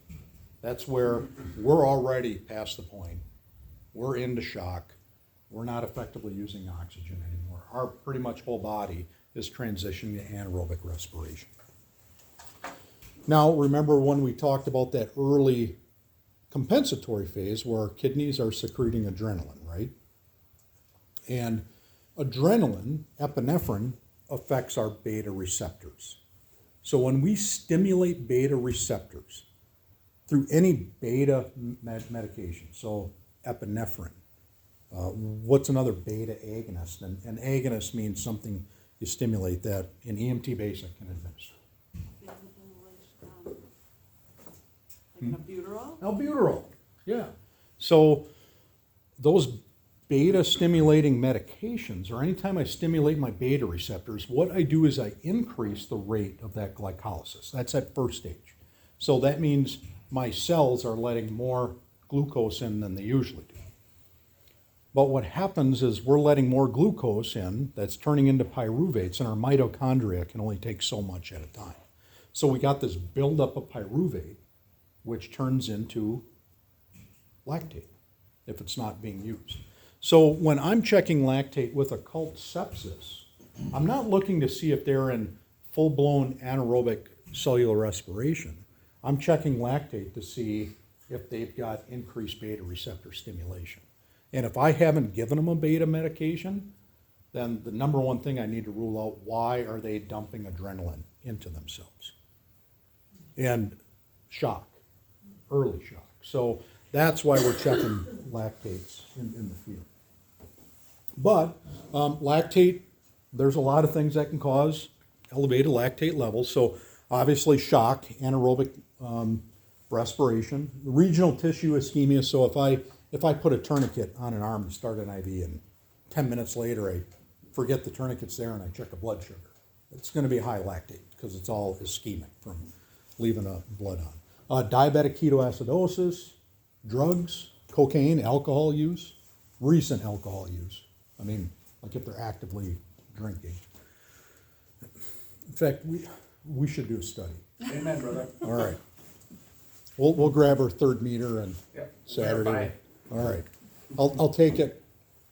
That's where we're already past the point. We're into shock. We're not effectively using oxygen anymore. Our pretty much whole body is transitioning to anaerobic respiration. Now, remember when we talked about that early compensatory phase where our kidneys are secreting adrenaline, right? And adrenaline, epinephrine, affects our beta receptors. So when we stimulate beta receptors through any beta medication, so epinephrine, what's another beta agonist? And an agonist means something you stimulate that in EMT basic can administer. Like albuterol? Albuterol, yeah. So those beta stimulating medications, or anytime I stimulate my beta receptors, what I do is I increase the rate of that glycolysis. That's at first stage. So that means my cells are letting more glucose in than they usually do. But what happens is we're letting more glucose in that's turning into pyruvates, and our mitochondria can only take so much at a time. So we got this buildup of pyruvate, which turns into lactate if it's not being used. So when I'm checking lactate with occult sepsis, I'm not looking to see if they're in full-blown anaerobic cellular respiration. I'm checking lactate to see if they've got increased beta receptor stimulation. And if I haven't given them a beta medication, then the number one thing I need to rule out, why are they dumping adrenaline into themselves? And shock, early shock. So that's why we're checking lactates in the field. But lactate, there's a lot of things that can cause elevated lactate levels. So obviously shock, anaerobic respiration, regional tissue ischemia. So if I put a tourniquet on an arm to start an IV and 10 minutes later I forget the tourniquet's there and I check a blood sugar, it's going to be high lactate because it's all ischemic from leaving a blood on. Diabetic ketoacidosis, drugs, cocaine, alcohol use, recent alcohol use. I mean, like if they're actively drinking. In fact, we should do a study. Amen, brother. All right. We'll grab our third meter and Yep. Saturday. Verify. All right. I'll take it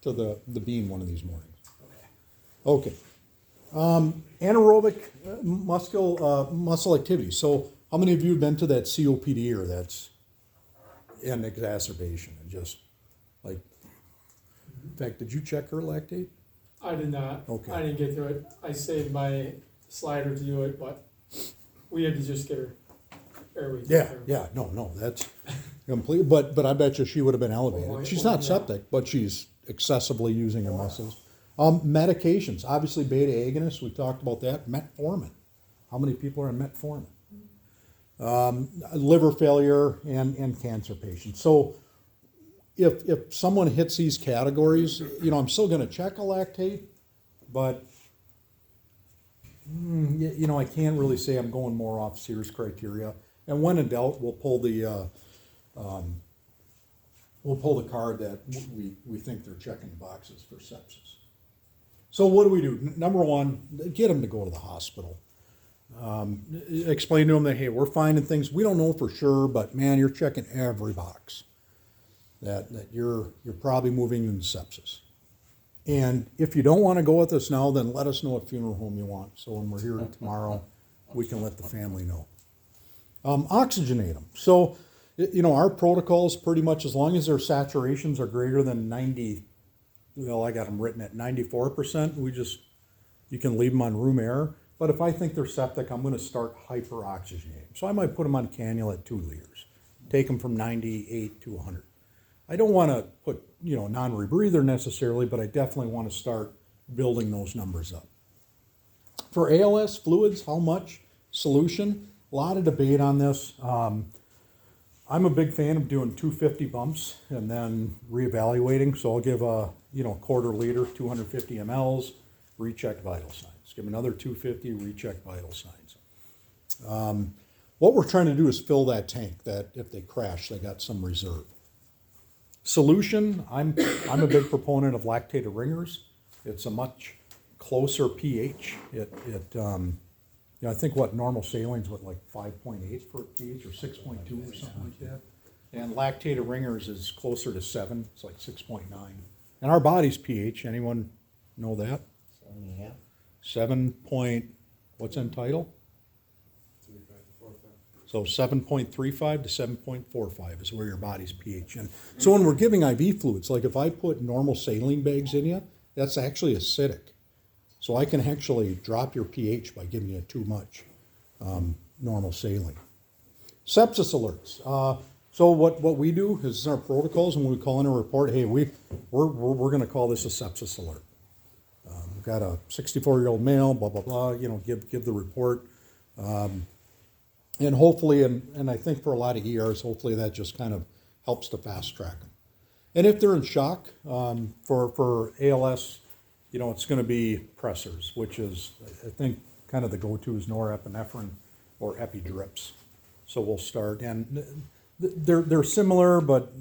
to the beam one of these mornings. Okay. Anaerobic muscle activity. So how many of you have been to that COPD or that's and exacerbation, and just like, in fact, did you check her lactate? I did not. Okay. I didn't get to it. I saved my slider to do it, but we had to just get her airway. Yeah, no, that's complete, but I bet you she would have been elevated. She's not septic, but she's excessively using her muscles. Medications, obviously beta agonists, we talked about that, metformin. How many people are on metformin? Liver failure and cancer patients. So if someone hits these categories, I'm still gonna check a lactate, but I can't really say I'm going more off Sears criteria. And when in doubt, we'll pull the card that we think they're checking the boxes for sepsis. So what do? Number one, get them to go to the hospital. Explain to them that, hey, we're finding things we don't know for sure, but man, you're checking every box. That you're probably moving into sepsis. And if you don't want to go with us now, then let us know what funeral home you want. So when we're here tomorrow, we can let the family know. Oxygenate them. So, our protocol is pretty much as long as their saturations are greater than 90, I got them written at 94%, you can leave them on room air. But if I think they're septic, I'm going to start hyperoxygenating. So I might put them on cannula at 2 liters, take them from 98 to 100. I don't want to put, non-rebreather necessarily, but I definitely want to start building those numbers up. For ALS fluids, how much solution? A lot of debate on this. I'm a big fan of doing 250 bumps and then reevaluating. So I'll give a quarter liter, 250 mLs, recheck vital signs. Give another 250, recheck vital signs. What we're trying to do is fill that tank, that if they crash, they got some reserve. Solution, I'm a big proponent of lactated ringers. It's a much closer pH. I think normal saling's like 5.8 for pH or 6.2 or something like that. And lactated ringers is closer to 7. It's like 6.9. And our body's pH, anyone know that? 7.5. 7 point, what's in title? So 7.35 to 7.45 is where your body's pH. And so when we're giving IV fluids, like if I put normal saline bags in you, that's actually acidic. So I can actually drop your pH by giving you too much normal saline. Sepsis alerts. So what we do is our protocols, and when we call in a report, hey, we're going to call this a sepsis alert. We've got a 64-year-old male, blah, blah, blah, give the report. And hopefully, and I think for a lot of ERs, hopefully that just kind of helps to fast track them. And if they're in shock, for ALS, it's going to be pressors, which is, I think, kind of the go-to is norepinephrine or epidrips. So we'll start, and they're similar, but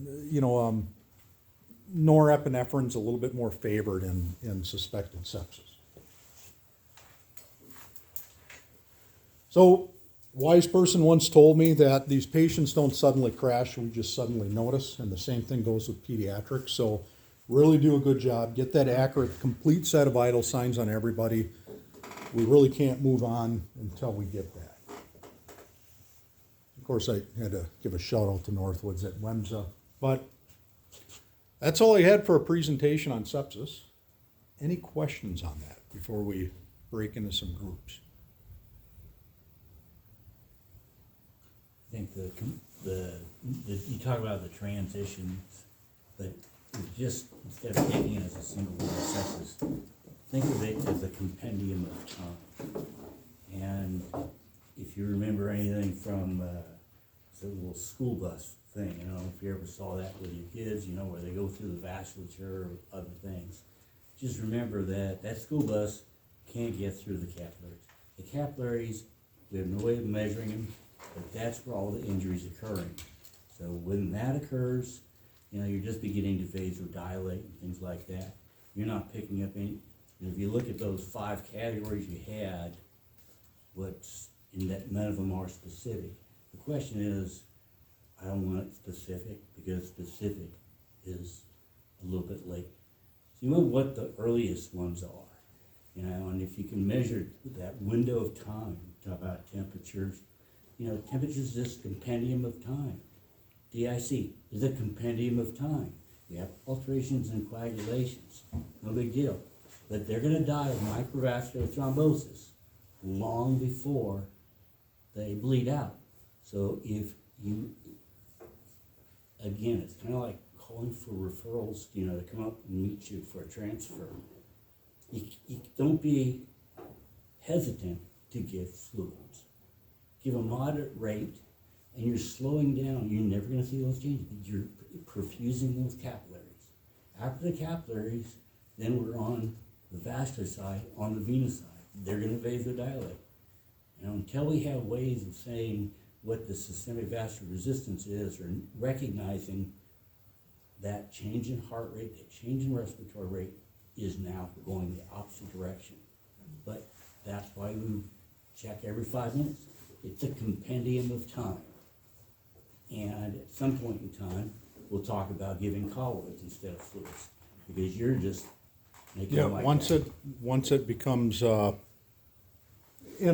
norepinephrine's a little bit more favored in suspected sepsis. So, wise person once told me that these patients don't suddenly crash, we just suddenly notice, and the same thing goes with pediatrics. So really do a good job, get that accurate, complete set of vital signs on everybody. We really can't move on until we get that. Of course, I had to give a shout out to Northwoods at WEMSA, but that's all I had for a presentation on sepsis. Any questions on that before we break into some groups? I think you talk about the transitions, but just instead of taking it as a single word of sepsis, think of it as a compendium of time. And if you remember anything from the little school bus thing, if you ever saw that with your kids, where they go through the vasculature or other things, just remember that school bus can't get through the capillaries. The capillaries, we have no way of measuring them, but that's where all the injuries occurring. So when that occurs, you're just beginning to vasodilate and things like that. You're not picking up any. If you look at those 5 categories you had, what's in that, none of them are specific. The question is, I don't want it specific because specific is a little bit late. So you know what the earliest ones are, and if you can measure that window of time, talk about temperatures. Temperature's just compendium of time. DIC is a compendium of time. We have alterations and coagulations, no big deal. But they're gonna die of microvascular thrombosis long before they bleed out. So if you, again, it's kind of like calling for referrals, you know, to come up and meet you for a transfer. You don't be hesitant to give fluids. Give a moderate rate, and you're slowing down. You're never going to see those changes, but you're perfusing those capillaries. After the capillaries, then we're on the vascular side, on the venous side. They're going to vasodilate. And until we have ways of saying what the systemic vascular resistance is, or recognizing that change in heart rate, that change in respiratory rate is now going the opposite direction. But that's why we check every 5 minutes. It's a compendium of time. And at some point in time, we'll talk about giving colloids instead of fluids, because you're just making Yeah, them like once that. once it becomes, and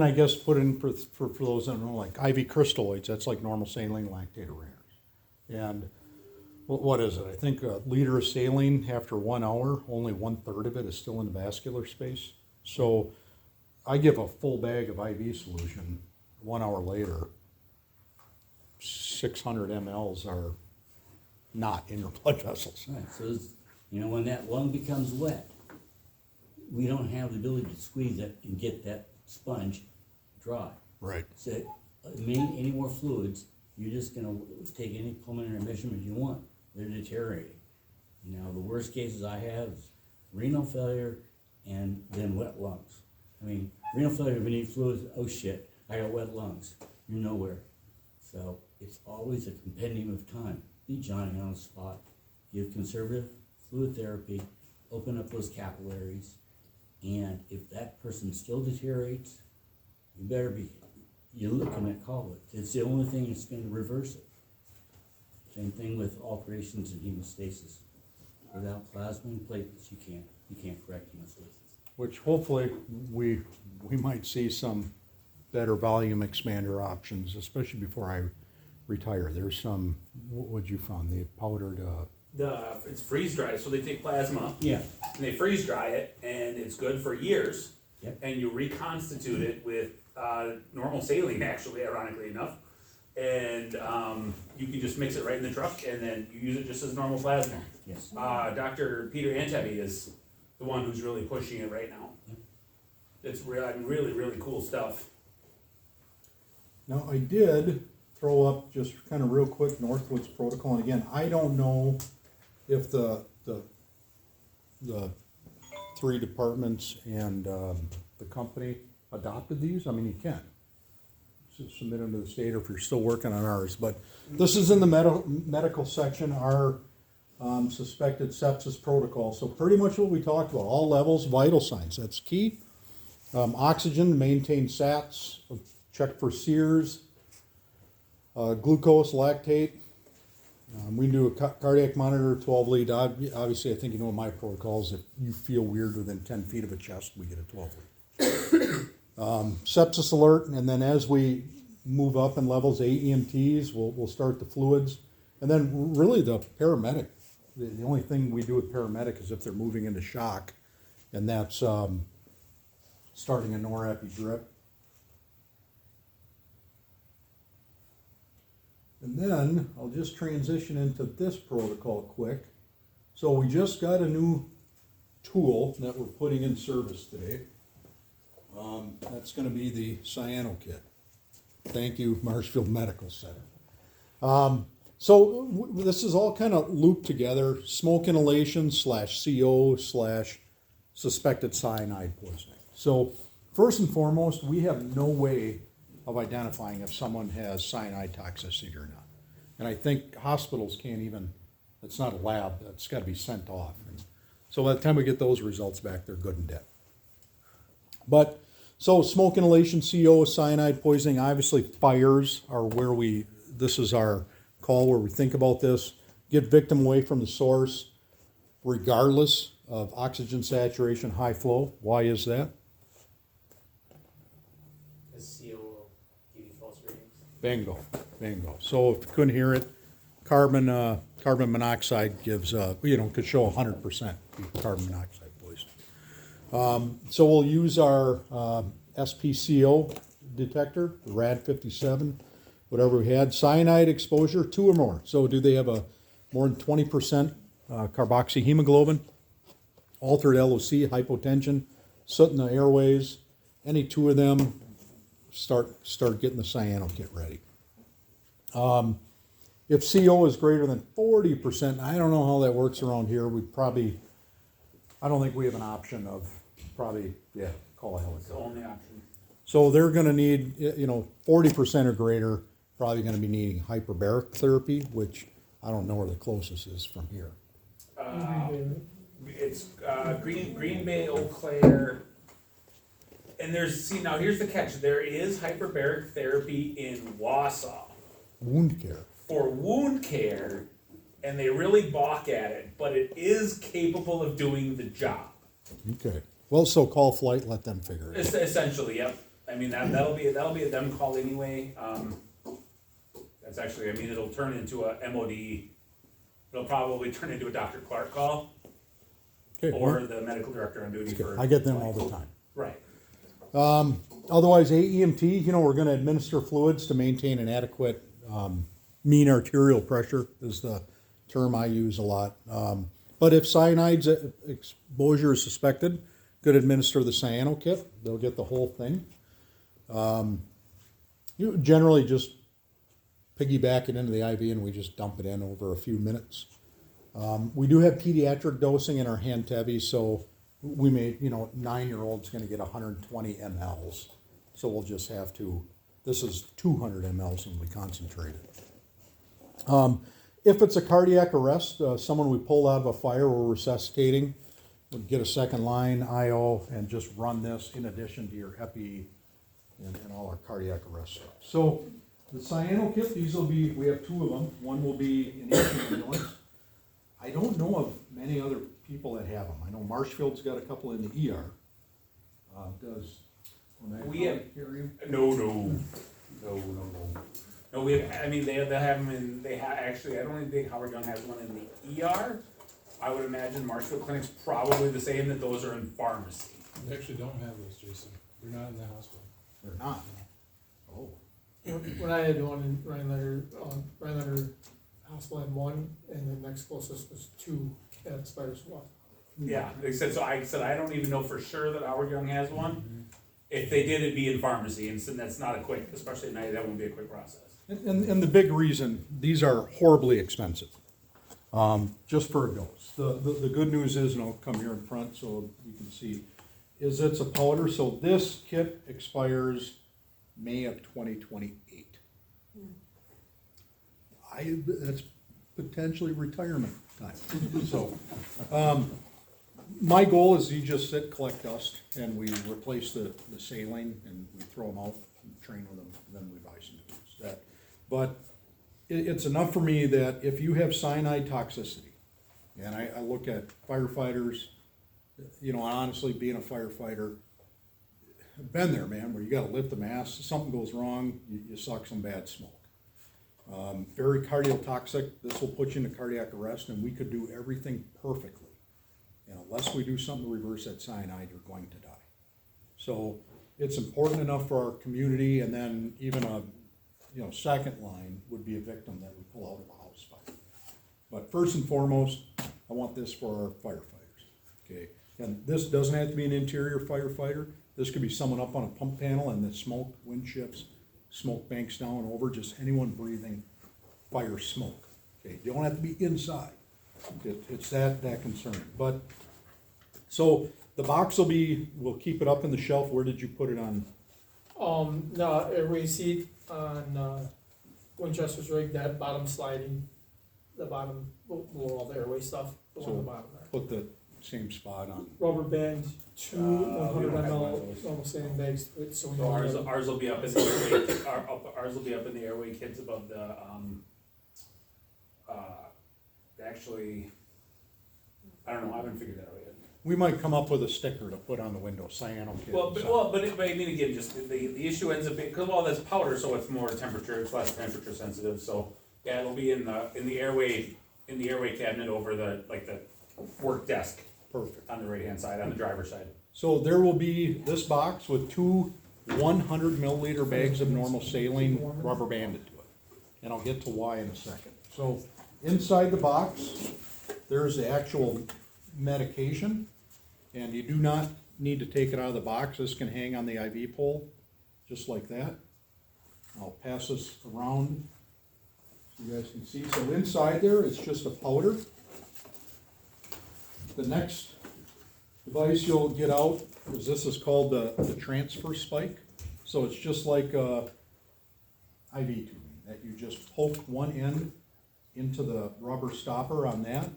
I guess put in for those that don't know, like IV crystalloids, that's like normal saline lactate aromatase. And what is it? I think a liter of saline after 1 hour, only 1/3 of it is still in the vascular space. So I give a full bag of IV solution, 1 hour later, 600 mLs are not in your blood vessels. Right, so it's, you know, when that lung becomes wet, we don't have the ability to squeeze it and get that sponge dry. Right. So, any more fluids, you're just gonna take any pulmonary measurement you want. They're deteriorating. Now, the worst cases I have is renal failure and then wet lungs. I mean, renal failure, we need fluids, oh shit, I got wet lungs. You're nowhere. So it's always a compendium of time. Be Johnny on the spot. Give conservative fluid therapy, open up those capillaries, and if that person still deteriorates, you're looking at colloids. It's the only thing that's gonna reverse it. Same thing with alterations in hemostasis. Without plasma and platelets, you can't correct hemostasis. Which hopefully we might see some better volume expander options, especially before I retire. There's some, what you found, the powdered, It's freeze dried, so they take plasma Yeah, and they freeze dry it, and it's good for years. Yep. And you reconstitute it with normal saline, actually, ironically enough, and you can just mix it right in the truck, and then you use it just as normal plasma. yes. Dr. Peter Anteby is the one who's really pushing it right now. It's really, really cool stuff. Now, I did throw up just kind of real quick Northwood's protocol, and again, I don't know if the 3 departments and the company adopted these. I mean, you can submit them to the state, or if you're still working on ours, but this is in the medical section, our suspected sepsis protocol. So pretty much what we talked about, all levels, vital signs, that's key. Oxygen, maintain SATs, check for sears, glucose, lactate. We can do a cardiac monitor, 12 lead. Obviously, I think you know my protocols. If you feel weird within 10 feet of a chest, we get a 12 lead. Sepsis alert, and then as we move up in levels, AEMTs, we'll start the fluids. And then really the paramedic, the only thing we do with paramedic is if they're moving into shock, and that's starting a norepi drip. And then I'll just transition into this protocol quick. So we just got a new tool that we're putting in service today. That's going to be the cyano kit. Thank you, Marshfield Medical Center. This is all kind of looped together, smoke inhalation /CO /suspected cyanide poisoning. So first and foremost, we have no way of identifying if someone has cyanide toxicity or not. And I think hospitals can't even, it's not a lab, it's got to be sent off. And so by the time we get those results back, they're good and dead. But, so smoke inhalation, CO, cyanide poisoning, obviously fires are where this is our call where we think about this. Get victim away from the source, regardless of oxygen saturation, high flow. Why is that? Because CO will give you false readings. Bingo. So if you couldn't hear it, carbon monoxide gives, could show 100% carbon monoxide poisoning. So we'll use our SPCO detector, the RAD 57, whatever we had. Cyanide exposure, 2 or more. So do they have a more than 20% carboxyhemoglobin? Altered LOC, hypotension, soot in the airways. Any 2 of them, start getting the cyano kit ready. If CO is greater than 40%, I don't know how that works around here. I don't think we have an option of call a It's the helicopter. only option. So they're gonna need, 40% or greater, probably gonna be needing hyperbaric therapy, which I don't know where the closest is from here. It's Green Bay, Eau Claire, and now here's the catch. There is hyperbaric therapy in Wausau Wound care. for wound care, and they really balk at it, but it is capable of doing the job. Okay. Well, so call flight, let them figure it out. Essentially, yep. I mean, that'll be a them call anyway. That's actually, it'll turn into a MOD. It'll probably turn into a Dr. Clark call Okay, or well, the medical director on duty okay, for. I get them all the time. Right. Otherwise, AEMT, we're gonna administer fluids to maintain an adequate, mean arterial pressure is the term I use a lot. But if cyanide's exposure is suspected, could administer the cyano kit. They'll get the whole thing. You generally just piggyback it into the IV and we just dump it in over a few minutes. We do have pediatric dosing in our hand tevi, so we may, 9-year-old's gonna get 120 mLs. So we'll just have to, this is 200 mLs when we concentrate it. If it's a cardiac arrest, someone we pulled out of a fire or resuscitating, would get a second line IO and just run this in addition to your epi and all our cardiac arrest stuff. So the cyano kit, we have 2 of them. One will be in each ambulance. I don't know of many other people that have them. I know Marshfield's got a couple in the ER. Does, We have- hear you? No. No, they'll have them in, actually, I don't even think Howard Young has one in the ER. I would imagine Marshfield Clinic's probably the same, that those are in pharmacy. We actually don't have those, Jason. They're not in the hospital. They're not. Oh, When I had one in Rhinelander Hospital had 1, and the next closest was 2 at Spiders Walk. Yeah, they said, I don't even know for sure that Howard Young has one. If they did, it'd be in pharmacy, and so that's not a quick, especially at night, that won't be a quick process. and the big reason, these are horribly expensive, just for a dose. The good news is, and I'll come here in front so you can see, is it's a powder, so this kit expires May of 2028. That's potentially retirement time, so, my goal is you just sit, collect dust, and we replace the saline, and we throw them out, and train with them, then we buy some new ones. But it's enough for me that if you have cyanide toxicity, and I look at firefighters, honestly, being a firefighter, I've been there, man, where you gotta lift the mask, something goes wrong, you suck some bad smoke. Very cardiotoxic, this will put you into cardiac arrest, and we could do everything perfectly. And unless we do something to reverse that cyanide, you're going to die. So it's important enough for our community, and then even a, second line would be a victim that we pull out of a house fire. But first and foremost, I want this for our firefighters, okay? And this doesn't have to be an interior firefighter. This could be someone up on a pump panel and the smoke, wind shifts, smoke banks down over, just anyone breathing fire smoke, okay? You don't have to be inside. It's that concerning. But, so the box we'll keep it up in the shelf. Where did you put it on? The airway seat on Winchester's rig, that bottom sliding, the bottom, below all the airway stuff, the one on the bottom there. Put the same spot on. Rubber band, 2 100 we don't have one of ml those. normal standing bags, so we So know ours will be up in the airway, ours will be up in the airway kits above the, actually, I don't know, I haven't figured that out yet. We might come up with a sticker to put on the window, cyano kit. But I mean, again, just the issue ends up being, because that's powder, so it's more temperature, it's less temperature sensitive, so Yeah, it'll be in the airway cabinet over the work desk Perfect. on the right-hand side, on the driver's side. So there will be this box with two 100 milliliter bags of normal saline rubber banded to it. And I'll get to why in a second. So inside the box, there's the actual medication. And you do not need to take it out of the box. This can hang on the IV pole, just like that. I'll pass this around so you guys can see. So inside there, it's just a powder. The next device you'll get out is this is called the transfer spike. So it's just like IV tubing, that you just poke one end into the rubber stopper on that.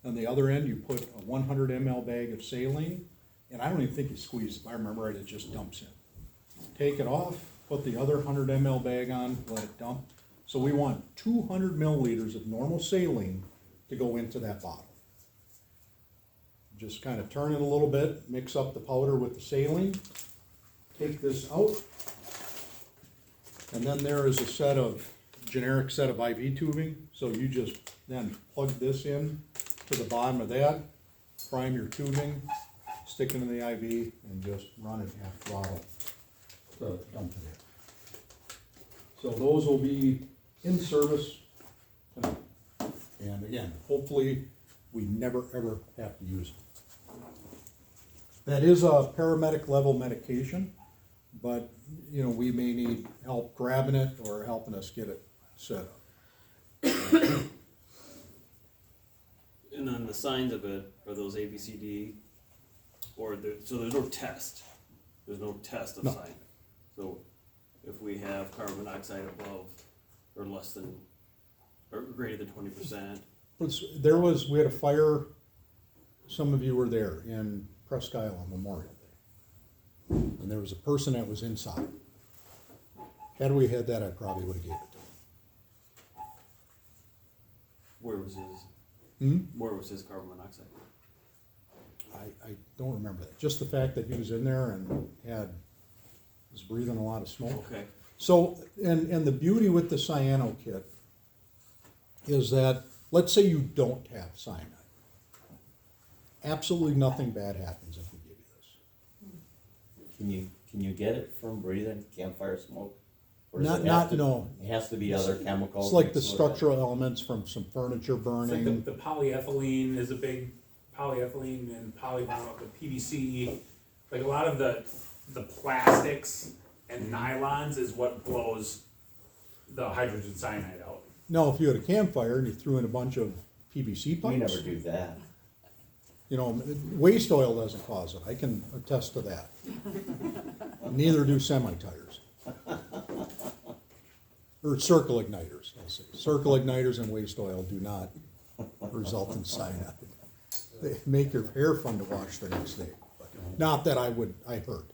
On the other end, you put a 100 ml bag of saline, and I don't even think you squeeze it. If I remember right, it just dumps in. Take it off, put the other 100 ml bag on, let it dump. So we want 200 milliliters of normal saline to go into that bottle. Just kind of turn it a little bit, mix up the powder with the saline, take this out, and then there is a generic set of IV tubing. So you just then plug this in to the bottom of that, prime your tubing, stick it in the IV, and just run it half throttle to dump it in. So those will be in service tonight. And again, hopefully, we never ever have to use it. That is a paramedic level medication, but, you know, we may need help grabbing it or helping us get it set up. And then the signs of it are those ABCD, so there's no test. There's no test of No. sign. So if we have carbon monoxide above or less than, or greater than 20%, We had a fire, some of you were there, in Presque Isle on Memorial Day. And there was a person that was inside. Had we had that, I probably would have gave it to him. where was his? Hmm? Where was his carbon monoxide? I don't remember that. Just the fact that he was in there and was breathing a lot of smoke. Okay. So, and the beauty with the cyano kit is that, let's say you don't have cyanide. Absolutely nothing bad happens if we give you this. Can you get it from breathing campfire smoke? Or does Not- it have to- no. It has to be other chemicals. It's like the mixed with it? structural elements from some furniture It's like burning. the polyethylene is a big, polyethylene and polyvinyl, the PVC, like a lot of the plastics and nylons is what blows the hydrogen cyanide out. Now, if you had a campfire and you threw in a bunch of PVC We pipes, never do that. you know, waste oil doesn't cause it. I can attest to that. Neither do semi-tires. Or circle igniters, I'll say. Circle igniters and waste oil do not result in cyanide. They make your hair fun to wash the next day. But not that I heard.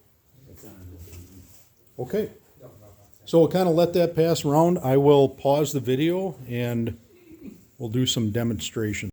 Okay. So we'll kind of let that pass around. I will pause the video and we'll do some demonstration.